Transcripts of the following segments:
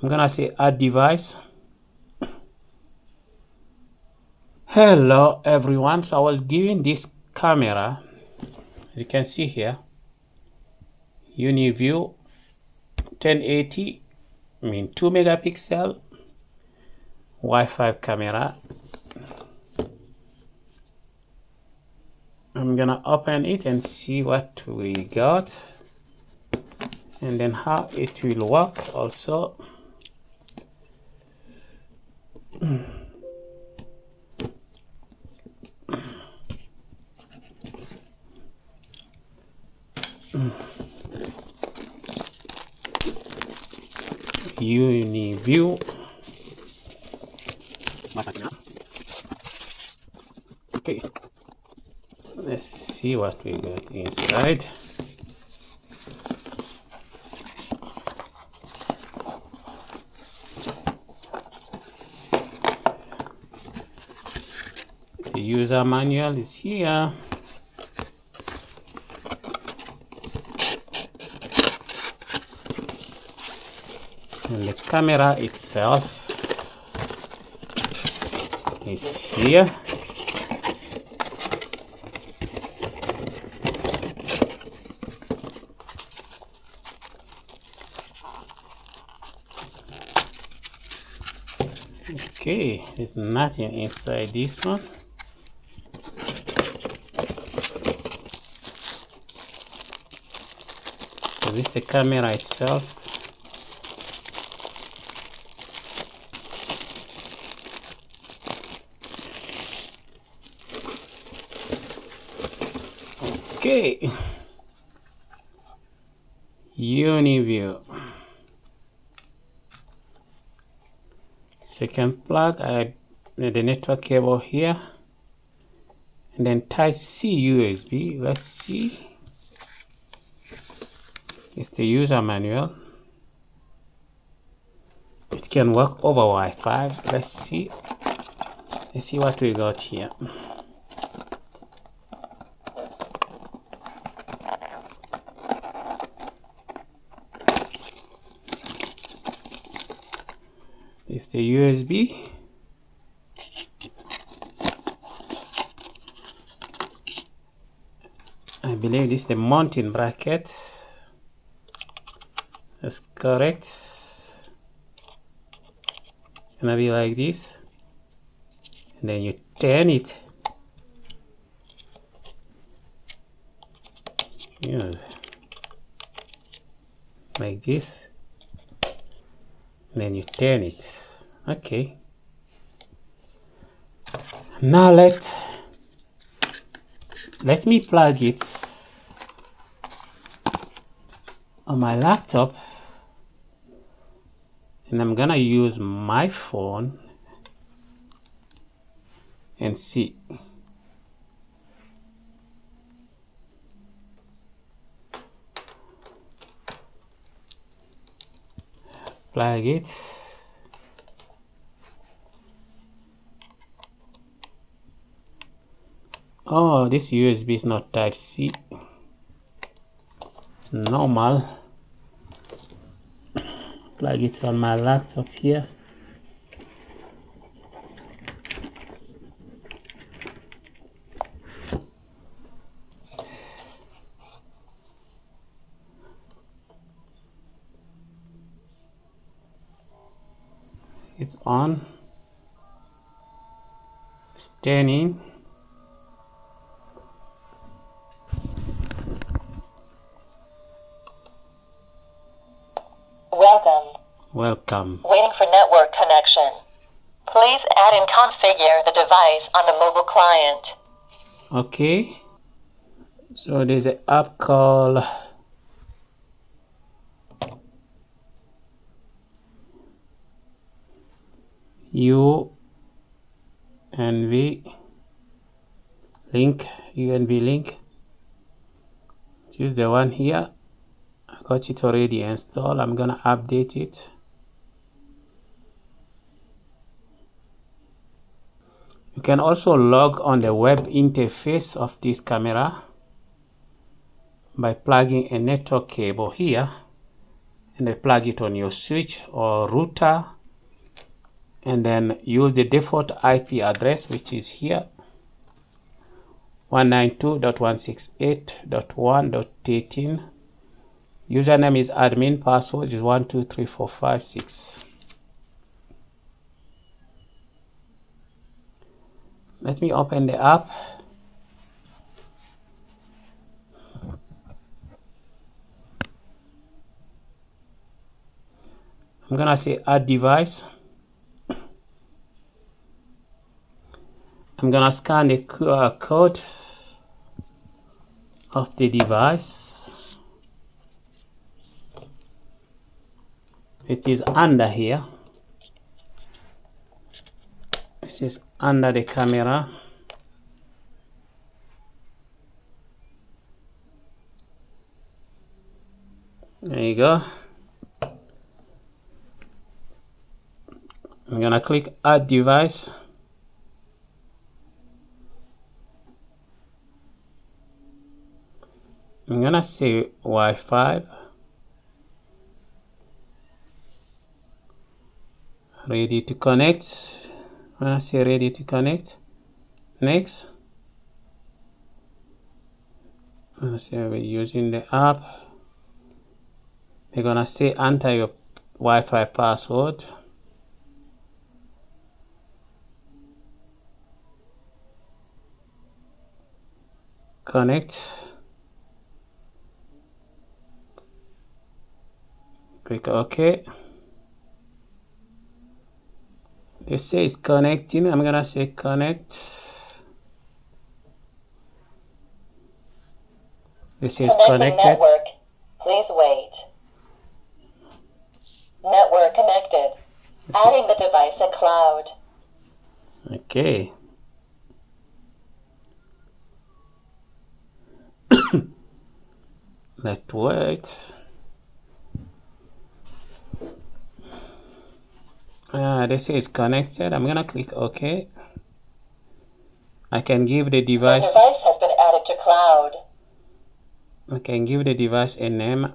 I'm gonna say add device. Hello everyone. So I was given this camera, as you can see here, Uniview 1080, 2 megapixel Wi-Fi camera. I'm gonna open it and see what we got, and then how it will work also. Uniview. Okay, let's see what we got inside. The user manual is here. And the camera itself is here. Okay, there's nothing inside this one. So this is the camera itself. Okay, Uniview. So you can plug the network cable here, and then type C USB. Let's see. It's the user manual. It can work over Wi-Fi. Let's see. Let's see what we got here. It's the USB. I believe this is the mounting bracket. That's correct. Gonna be like this, and then you turn it. Yeah, like this, and then you turn it. Okay, now let me plug it on my laptop, and I'm gonna use my phone and see. Plug it. Oh, this USB is not type C. It's normal. Plug it on my laptop here. It's on. It's turning. Welcome. Waiting for network connection. Please add and configure the device on the mobile client. Okay. So there's an app called UNV link. This is the one here. I got it already installed. I'm gonna update it. You can also log on the web interface of this camera by plugging a network cable here and then plug it on your switch or router, and then use the default IP address, which is here, 192.168.1.18. Username is admin, password is 123456. Let me open the app. I'm gonna say add device. I'm gonna scan the QR code of the device. It is under here. This is under the camera. There you go. I'm gonna click add device. I'm gonna say Wi-Fi. Ready to connect. I'm gonna say ready to connect. Next. I'm gonna say we're using the app. They're gonna say enter your Wi-Fi password. Connect. Click OK. They say it's connecting. I'm gonna say connect. This is connected. Network. Please wait. Network connected. Adding the device to cloud. Okay. Let's wait. This is connected. I'm gonna click OK. I can give the device. The device has been added to cloud. I can give the device a name.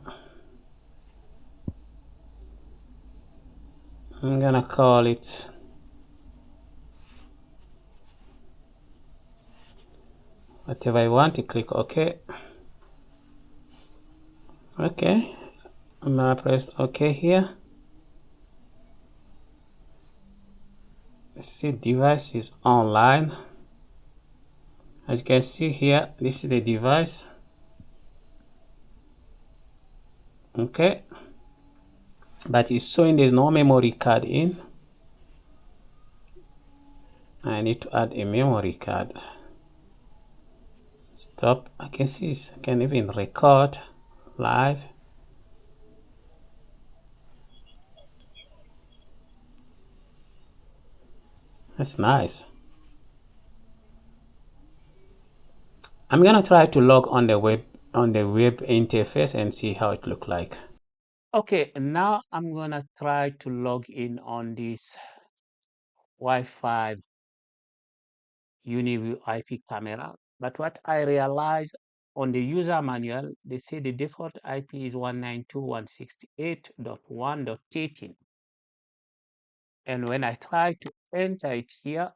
I'm gonna call it whatever I want to. Click OK. Okay. I'm gonna press OK here. See, device is online. As you can see here, this is the device. Okay, but it's showing there's no memory card in. I need to add a memory card. Stop. I can see this. I can even record live. That's nice. I'm gonna try to log on the web interface and see how it look like. Okay, now I'm gonna try to log in on this Wi-Fi Uniview IP camera. But what I realized on the user manual, they say the default IP is 192.168.1.18. And when I try to enter it here,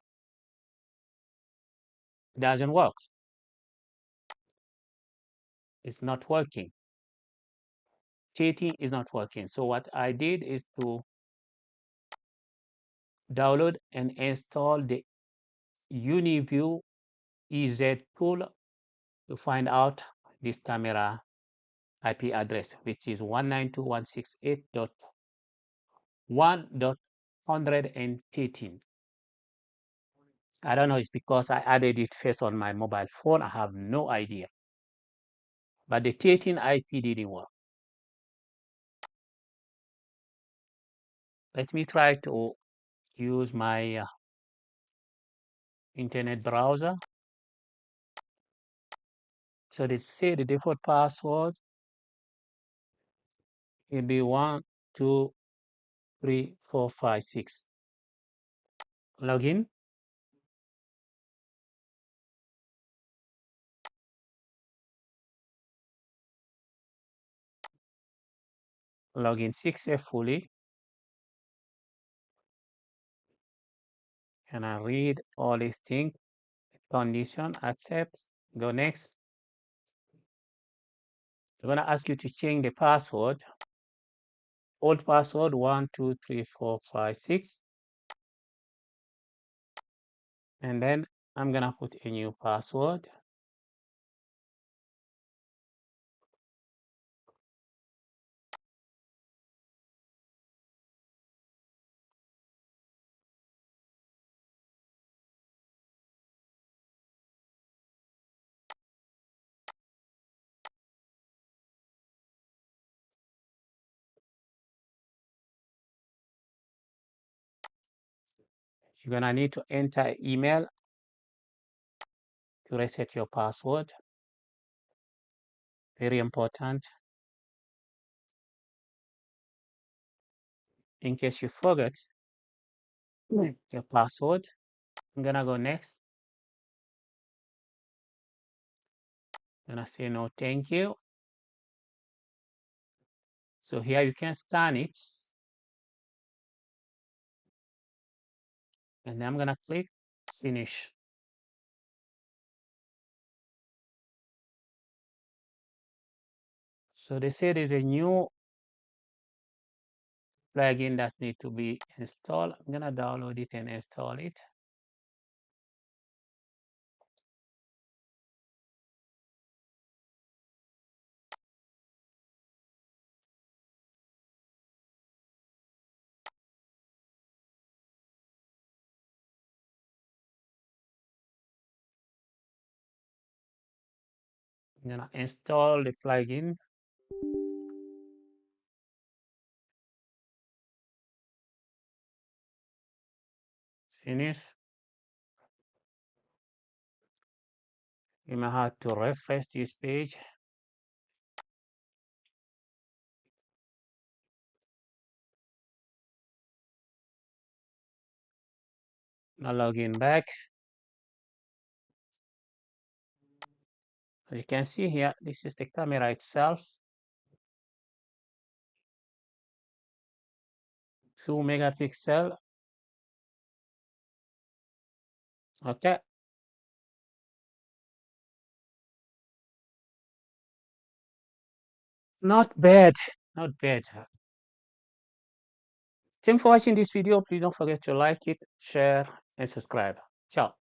it doesn't work. It's not working. 18 is not working. So what I did is to download and install the Uniview EZ tool to find out this camera IP address, which is 192.168.1.113. I don't know, it's because I added it first on my mobile phone. I have no idea. But the 13 IP didn't work. Let me try to use my internet browser. So they say the default password will be 123456. Login. log in successfully, and I read all these things, condition, accept, go next. They're gonna ask you to change the password, old password 12345 6, and then I'm gonna put a new password. You're gonna need to enter email to reset your password. Very important. In case you forget your password, I'm gonna go next. I'm gonna say no, thank you. So here you can scan it, and then I'm gonna click finish. So they say there's a new plugin that needs to be installed. I'm gonna download it and install it. I'm gonna install the plugin. Finish. You may have to refresh this page. Now log in back. As you can see here, this is the camera itself. 2 megapixel. Okay. Not bad. Not bad. Thanks for watching this video. Please don't forget to like it, share, and subscribe. Ciao.